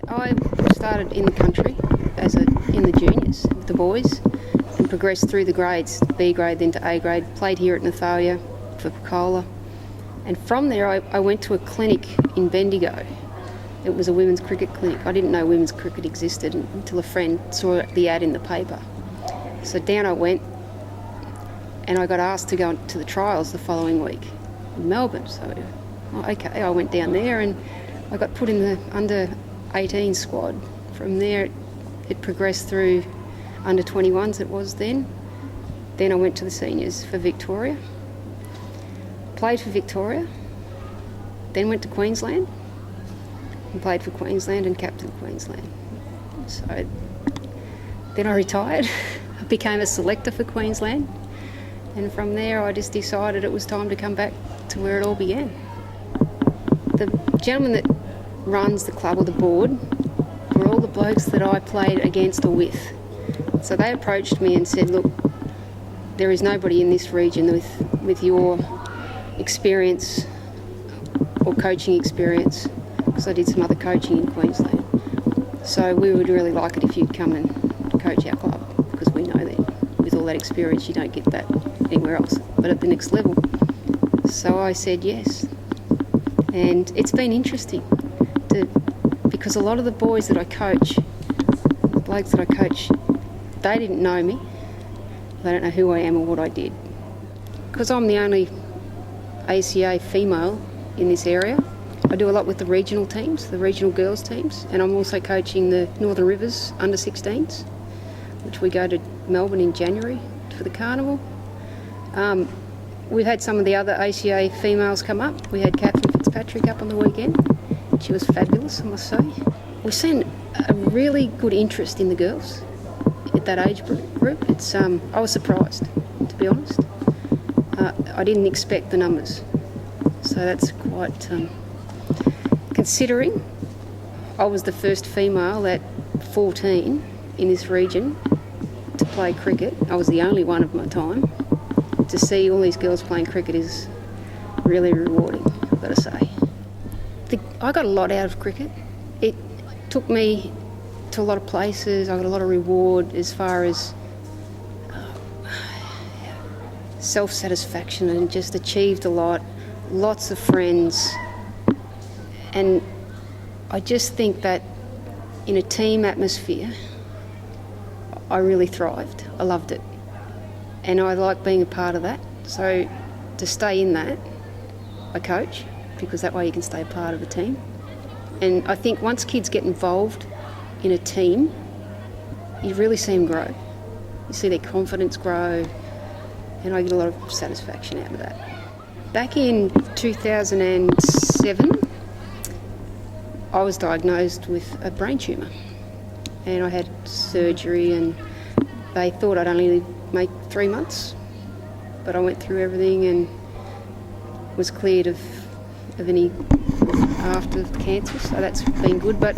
I started in the country in the juniors with the boys and progressed through the grades, B grade then to A grade, played here at Nathalia for Cola. And from there I went to a clinic in Bendigo. It was a women's cricket clinic. I didn't know women's cricket existed until a friend saw the ad in the paper. So down I went and I got asked to go to the trials the following week in Melbourne. So, okay, I went down there and I got put in the under 18 squad. From there it progressed through under 21s it was then. Then I went to the seniors for Victoria. Played for Victoria. Then went to Queensland and played for Queensland and captained Queensland. So then I retired. I became a selector for Queensland. And from there I just decided it was time to come back to where it all began. The gentleman that runs the club or the board were all the blokes that I played against or with. So they approached me and said, look, there is nobody in this region with your experience or coaching experience, because I did some other coaching in Queensland. So we would really like it if you'd come and coach our club, because we know that with all that experience you don't get that anywhere else, but at the next level. So I said yes. And it's been interesting because a lot of the boys that I coach, the blokes that I coach, they didn't know me. They don't know who I am or what I did. Because I'm the only ACA female in this area, I do a lot with the regional teams, the regional girls teams, and I'm also coaching the Northern Rivers under 16s, which we go to Melbourne in January for the carnival. We've had some of the other ACA females come up. We had Catherine Fitzpatrick up on the weekend. She was fabulous, I must say. We've seen a really good interest in the girls at that age group. I was surprised, to be honest. I didn't expect the numbers, so that's quite considering I was the first female at 14 in this region to play cricket. I was the only one of my time. To see all these girls playing cricket is really rewarding, I've got to say. I got a lot out of cricket. It took me to a lot of places. I got a lot of reward as far as self-satisfaction, and just achieved a lot, lots of friends. And I just think that in a team atmosphere, I really thrived. I loved it. And I like being a part of that. So to stay in that, I coach, because that way you can stay a part of a team. And I think once kids get involved in a team, you really see them grow. You see their confidence grow, and I get a lot of satisfaction out of that. Back in 2007, I was diagnosed with a brain tumour, and I had surgery, and they thought I'd only make 3 months, but I went through everything and was cleared of any after cancer, so that's been good. But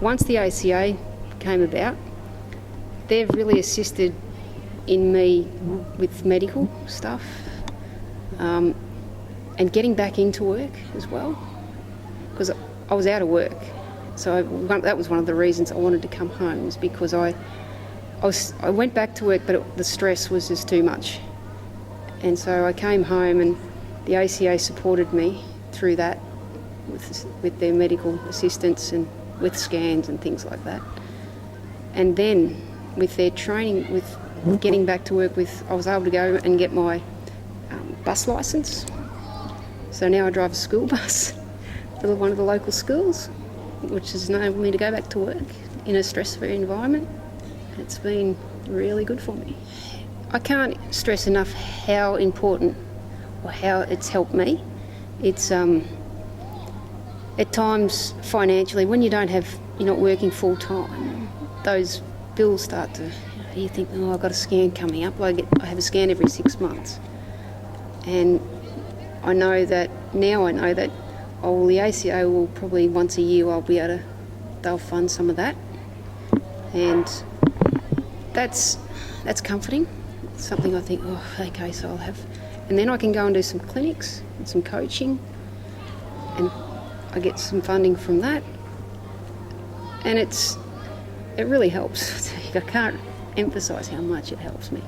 once the ACA came about, they've really assisted in me with medical stuff, and getting back into work as well, because I was out of work. So that was one of the reasons I wanted to come home, was because I went back to work, but the stress was just too much. And so I came home, and the ACA supported me through that with their medical assistance and with scans and things like that. And then with their training, with getting back to work I was able to go and get my bus licence. So now I drive a school bus for one of the local schools, which has enabled me to go back to work in a stress-free environment. It's been really good for me. I can't stress enough how important or how it's helped me. It's at times financially, when you're not working full time, those bills start to, you think, oh, I've got a scan coming up. I have a scan every 6 months. And I know that the ACA will probably once a year they'll fund some of that. And that's comforting. It's something I think, oh, okay, so I'll have. And then I can go and do some clinics and some coaching, and I get some funding from that. And it really helps. I can't emphasise how much it helps me.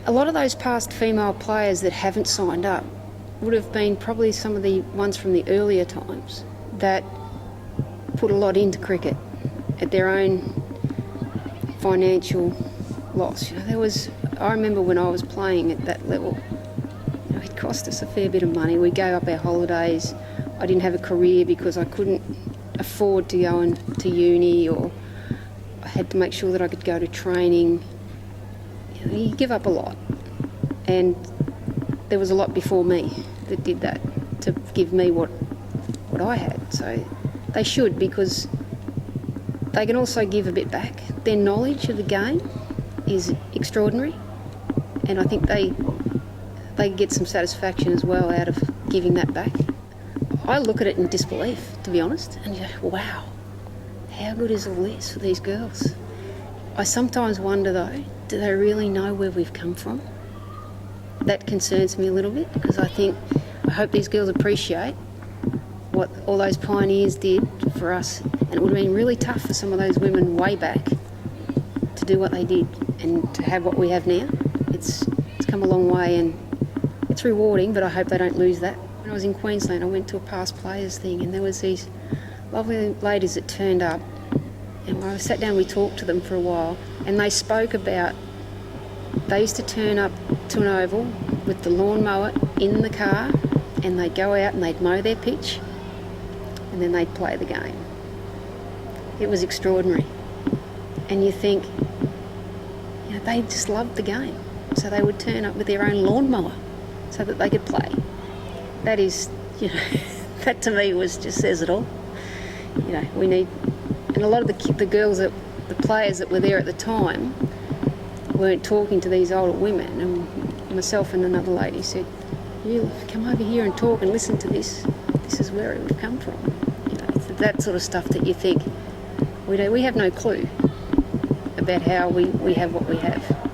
A lot of those past female players that haven't signed up would have been probably some of the ones from the earlier times that put a lot into cricket at their own financial loss. I remember when I was playing at that level, it cost us a fair bit of money. We gave up our holidays. I didn't have a career because I couldn't afford to go to uni, or I had to make sure that I could go to training. You give up a lot, and there was a lot before me that did that to give me what I had. So they should, because they can also give a bit back. Their knowledge of the game is extraordinary, and I think they get some satisfaction as well out of giving that back. I look at it in disbelief, to be honest, and go, wow, how good is all this for these girls? I sometimes wonder though, do they really know where we've come from? That concerns me a little bit, because I hope these girls appreciate what all those pioneers did for us, and it would have been really tough for some of those women way back to do what they did and to have what we have now. It's come a long way, and it's rewarding, but I hope they don't lose that. When I was in Queensland, I went to a past players thing, and there was these lovely ladies that turned up, and when I sat down, we talked to them for a while, and they spoke about, they used to turn up to an oval with the lawnmower in the car, and they'd go out and they'd mow their pitch, and then they'd play the game. It was extraordinary. And you think, they just loved the game, so they would turn up with their own lawnmower so that they could play. That is, that to me just says it all. We need, and a lot of the girls, the players that were there at the time weren't talking to these older women, and myself and another lady said, you come over here and talk and listen to this. This is where it would come from. That sort of stuff that you think, we have no clue about how we have what we have.